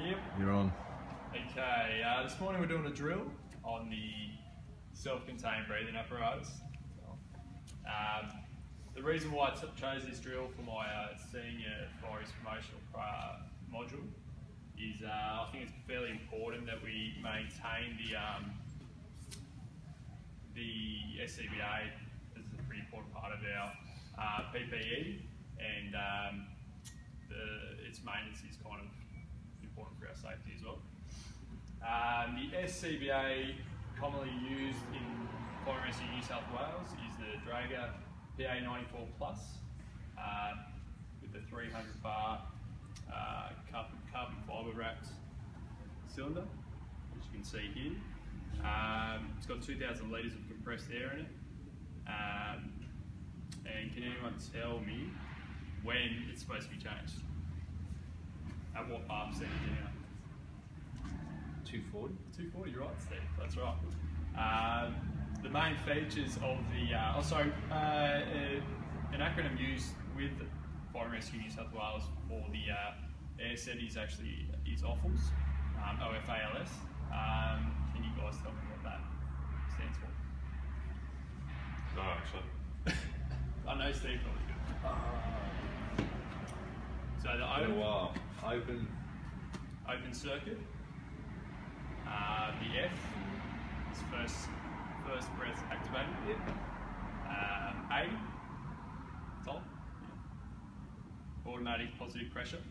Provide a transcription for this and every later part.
Yep. You're on. Okay, this morning we're doing a drill on the self-contained breathing apparatus. The reason why I chose this drill for my senior forest promotional module is I think it's fairly important that we maintain the SCBA as a pretty important part of our PPE, and its maintenance is kind of important for our safety as well. The SCBA commonly used in fire rescue New South Wales is the Drager PA94 Plus with the 300 bar carbon fibre wrapped cylinder, as you can see here. It's got 2,000 litres of compressed air in it. And can anyone tell me when it's supposed to be changed? At what bar percentage now? 240. 240, you're right, Steve, that's right. The main features of the, an acronym used with Fire Rescue New South Wales for the air set is actually OFALS, OFALS. Can you guys tell me what that stands for? No, actually. I know Steve probably good. So the open circuit. The F is first breath activated. Yep. A, top. Yeah. Automatic positive pressure.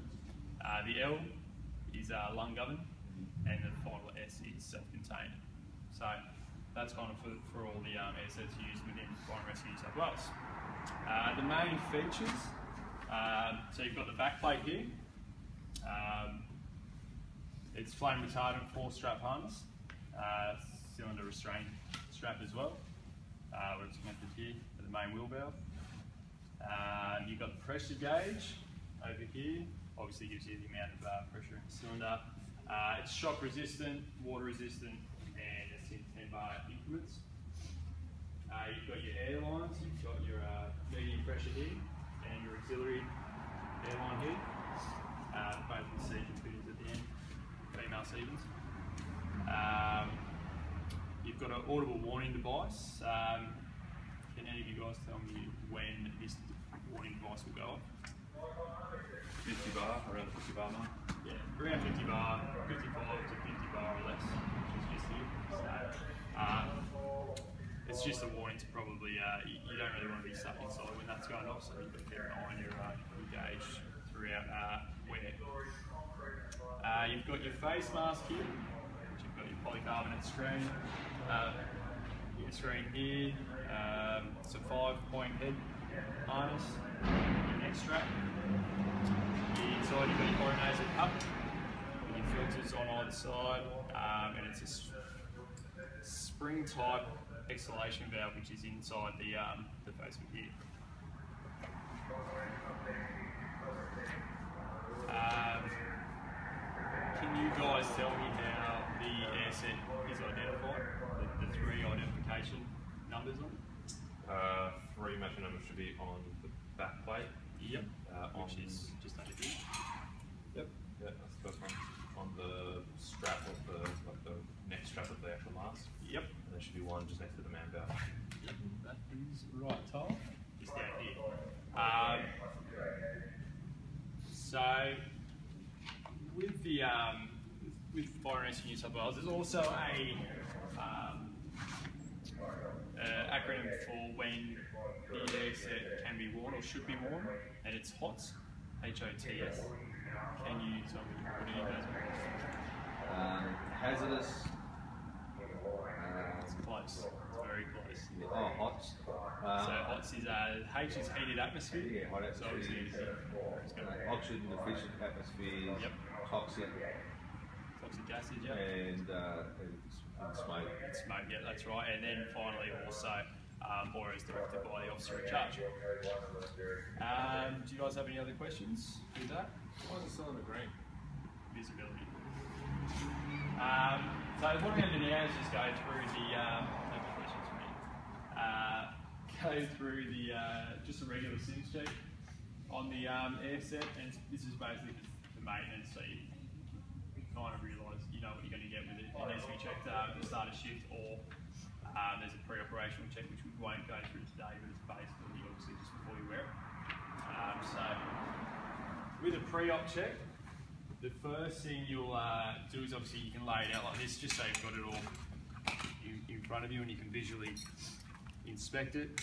The L is lung governed, and the final S is self-contained. So that's kind of for all the air sets used within Fire and Rescue New South Wales. The main features, so you've got the back plate here. It's flame retardant 4-strap harness, cylinder restraint strap as well, where it's connected here to the main wheel valve. You've got the pressure gauge over here, obviously gives you the amount of pressure in the cylinder. It's shock resistant, water resistant, and it's in 10 bar increments. You've got your air lines, you've got your medium pressure here, and your auxiliary airline here. Both with seating fittings at the end, female seatings. You've got an audible warning device. Can any of you guys tell me when this warning device will go off? 50 bar, around the 50 bar mark. Yeah, around 50 bar, 55 to 50 bar or less, which is just here. So, it's just a warning to probably, you don't really want to be stuck inside when that's going off, so you've got to keep an eye on your gauge throughout wear. You've got your face mask here, which you've got your polycarbonate screen. Your screen here, it's a 5-point head harness, your neck strap. Inside you've got your coronasal cup, with your filters on either side, and it's a spring type exhalation valve which is inside the facement here. Can you guys tell me how the air set is identified? The 3 identification numbers on it? 3 matching numbers should be on the back plate. Yep. Which is just under here. Yep. Yeah, that's the first one. On the strap of the neck strap of the actual mask. Yep. And there should be one just next to the man valve. Yep. That is right, Tom. Just down here. So with the with Fire and Rescue New South Wales, there's also a acronym for when the air set can be worn or should be worn, and it's HOTS, H-O-T-S. Can you tell me what any of those are? Hazardous. It's close. It's very close. Oh, HOTS. So HOTS is H is heated atmosphere. Yeah, hot So atmosphere. obviously Oxygen deficient atmosphere. Yep. Toxic. Toxic acid, yeah. And smoke. It's smoke, yeah, that's right. And then finally also or as directed by the officer in charge. Do you guys have any other questions with that? Why is it still in the green? Visibility. So what I'm going to do now is just go through the just a regular sims sheet on the air set, and this is basically just the maintenance. So you going to get with it. It needs to be checked at the start of shift, or there's a pre-operational check which we won't go through today, but it's basically obviously just before you wear it. So with a pre-op check, the first thing you'll do is obviously you can lay it out like this, just so you've got it all in front of you and you can visually inspect it.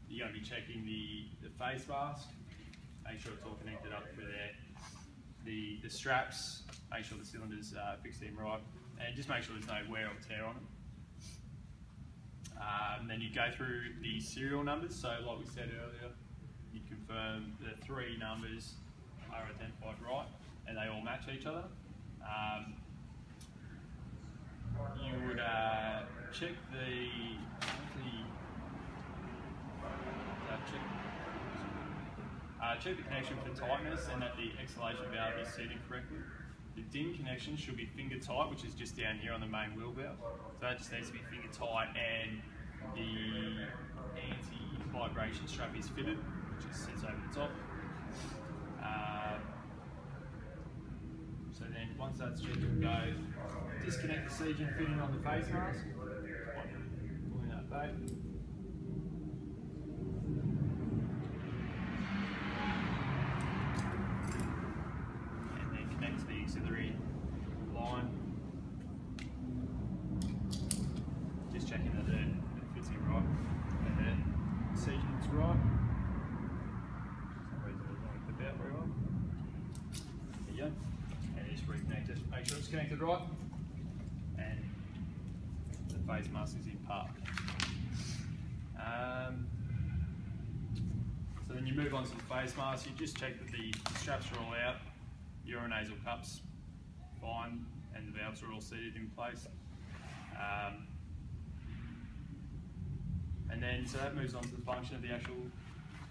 You're going to be checking the face mask, make sure it's all connected up through there. The straps, make sure the cylinder's fixed in right, and just make sure there's no wear or tear on them. And then you go through the serial numbers, so like we said earlier, you confirm the 3 numbers are identified right and they all match each other. You would check check the connection for tightness and that the exhalation valve is seated correctly. The DIN connection should be finger tight, which is just down here on the main wheel valve. So that just needs to be finger tight, and the anti-vibration strap is fitted, which just sits over the top. So then once that's checked, you can go disconnect the siege fitting on the face mask, pulling that back. Auxiliary line, just checking that it fits in right and the seating's right. For some reason it doesn't clip out very well. There you go. And just reconnect it, make sure it's connected right, and the face mask is in park. So then you move on to the face mask. You just check that the straps are all out. Urinasal cups, fine, and the valves are all seated in place. And then, so that moves on to the function of the actual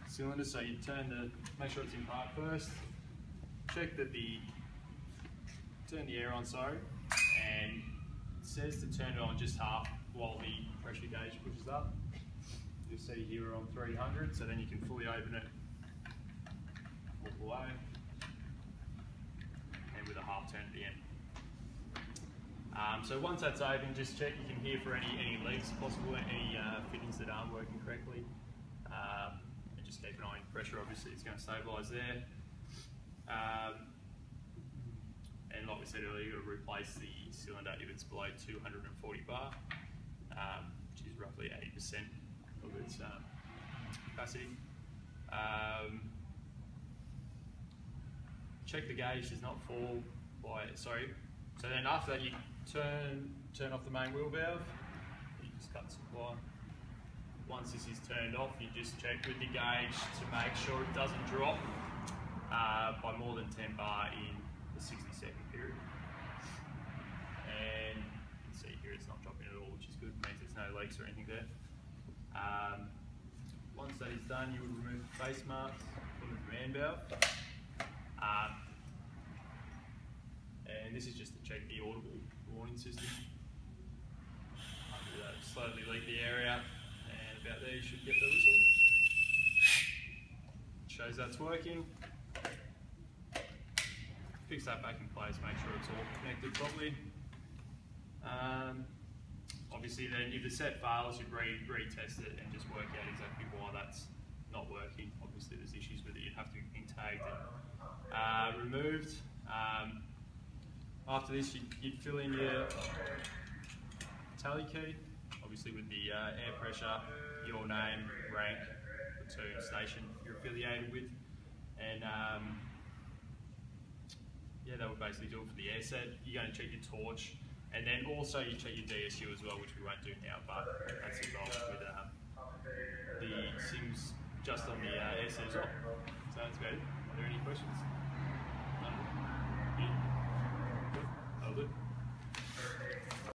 cylinder. So you make sure it's in park first, check that turn the air on, sorry, and it says to turn it on just half while the pressure gauge pushes up. You'll see here we're on 300, so then you can fully open it, walk away, with a half turn at the end. So once that's open, just check, you can hear for any leaks possible, any fittings that aren't working correctly. And just keep an eye on pressure, obviously it's going to stabilise there. And like we said earlier, you've got to replace the cylinder if it's below 240 bar, which is roughly 80% of its capacity. Check the gauge does not fall by, sorry. So then after that you turn off the main wheel valve, you just cut supply. Once this is turned off, you just check with the gauge to make sure it doesn't drop by more than 10 bar in the 60-second period. And you can see here it's not dropping at all, which is good, it means there's no leaks or anything there. Once that is done, you would remove the face mask from the command valve. And this is just to check the audible warning system. Do that, slowly leak the air out, and about there you should get the whistle. Shows that's working. Fix that back in place, make sure it's all connected properly. Obviously then if the set fails, you'd retest it and just work out exactly why that's not working. Obviously there's issues with it, you'd have to be tagged and removed. After this, you'd fill in your tally key, obviously with the air pressure, your name, rank, platoon, station you're affiliated with, and yeah, that would basically do it for the air set. You're going to check your torch, and then also you check your DSU as well, which we won't do now, but that's involved with the sims just on the air set as well. So that's about it. Are there any questions? No? Yeah. Good.